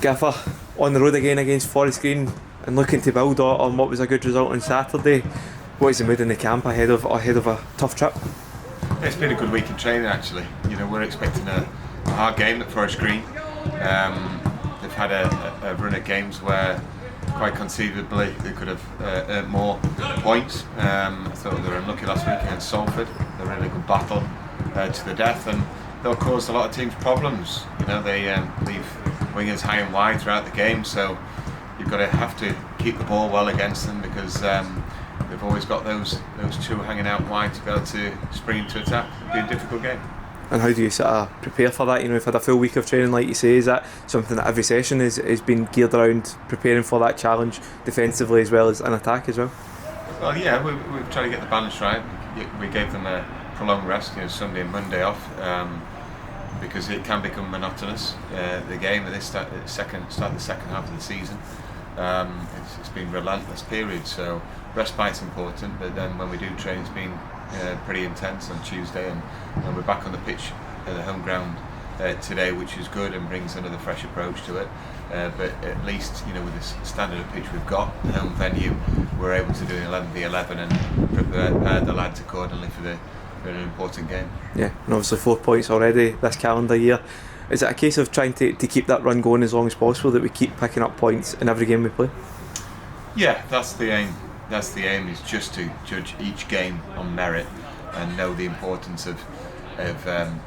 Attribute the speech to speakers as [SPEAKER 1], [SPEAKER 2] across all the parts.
[SPEAKER 1] Gaffer, on the road again against Forest Green and looking to build on what was a good result on Saturday. What is the mood in the camp ahead of a tough trip?
[SPEAKER 2] It's been a good week in training actually. We're expecting a hard game at Forest Green. They've had a run of games where quite conceivably they could have earned more points. I thought they were unlucky last week against Salford. They were a really good battle to the death, and they'll cause a lot of teams problems. They leave wingers high and wide throughout the game, so you've got to have to keep the ball well against them because they've always got those two hanging out wide to be able to spring into attack. It'll be a difficult game.
[SPEAKER 1] And how do you sort of prepare for that? We've had a full week of training, like you say. Is that something that every session is been geared around preparing for that challenge defensively as well as an attack as well?
[SPEAKER 2] Well, yeah, we've tried to get the balance right. We gave them a prolonged rest, Sunday and Monday off, because it can become monotonous. The game at this start the second half of the season, it's been a relentless period. So respite's important, but then when we do train, it's been pretty intense on Tuesday, and we're back on the pitch at the home ground today, which is good and brings another fresh approach to it. But at least with the standard of pitch we've got, the home venue, we're able to do an 11v11 and prepare the lads accordingly for an important game.
[SPEAKER 1] Yeah, and obviously 4 points already this calendar year. Is it a case of trying to keep that run going as long as possible, that we keep picking up points in every game we play?
[SPEAKER 2] Yeah, that's the aim. That's the aim, is just to judge each game on merit and know the importance of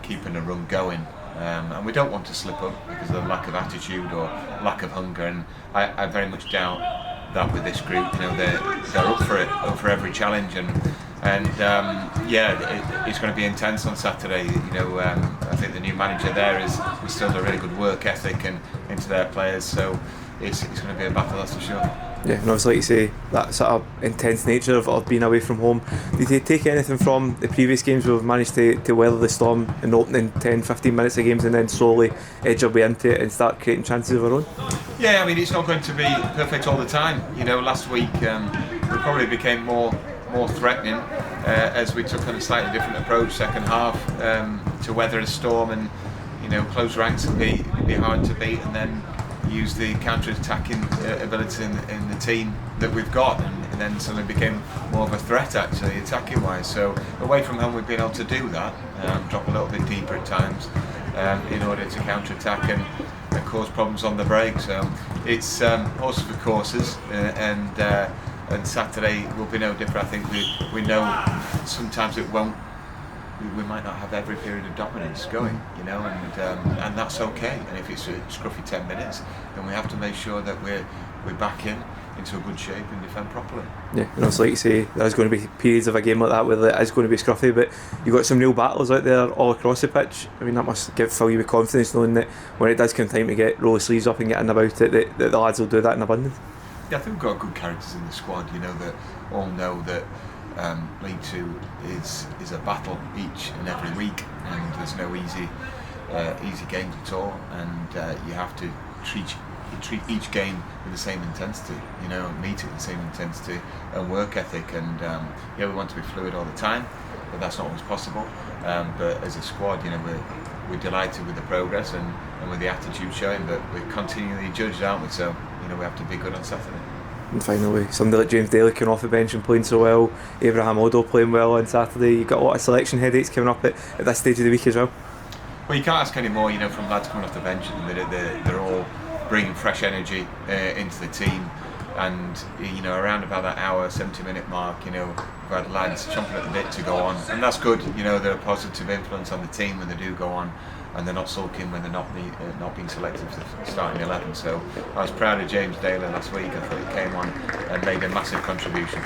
[SPEAKER 2] keeping a run going. And we don't want to slip up because of the lack of attitude or lack of hunger. And I very much doubt that with this group. They're up for it, up for every challenge. And it's going to be intense on Saturday. I think the new manager there is instilled a really good work ethic into their players. So it's going to be a battle, that's for sure.
[SPEAKER 1] Yeah, and obviously, like you say, that sort of intense nature of being away from home. Did you take anything from the previous games where we've managed to weather the storm in the opening 10-15 minutes of games and then slowly edge our way into it and start creating chances of our own?
[SPEAKER 2] Yeah, it's not going to be perfect all the time. Last week we probably became more threatening as we took on a slightly different approach second half to weather a storm and close ranks and be hard to beat, and then use the counter-attacking ability in the team that we've got, and then suddenly became more of a threat actually attacking wise. So away from home we've been able to do that, drop a little bit deeper at times in order to counter-attack and cause problems on the break. So it's horses for courses, and Saturday will be no different. I think we know sometimes it won't. We might not have every period of dominance going, and that's okay. And if it's a scruffy 10 minutes, then we have to make sure that we're back into a good shape and defend properly.
[SPEAKER 1] Yeah, and also like you say, there's going to be periods of a game like that where it is going to be scruffy, but you've got some real battles out there all across the pitch. That must fill you with confidence, knowing that when it does come time to roll the sleeves up and get in about it, that the lads will do that in abundance.
[SPEAKER 2] Yeah, I think we've got good characters in the squad, that all know that League Two is a battle each and every week, and there's no easy games at all, and you have to treat each game with the same intensity, meet it with the same intensity and work ethic, and we want to be fluid all the time, but that's not always possible. But as a squad, we're delighted with the progress and with the attitude showing, but we're continually judged, aren't we? So we have to be good on Saturday.
[SPEAKER 1] And finally, somebody like James Daly coming off the bench and playing so well, Abraham Odo playing well on Saturday. You've got a lot of selection headaches coming up at this stage of the week as well.
[SPEAKER 2] Well, you can't ask any more, from lads coming off the bench at the minute. They're all bringing fresh energy into the team, and around about that hour, 70-minute mark, we've had lads chomping at the bit to go on, and that's good. They're a positive influence on the team when they do go on, and they're not sulking when they're not being selected for starting 11. So I was proud of James Daly last week. I thought he came on and made a massive contribution.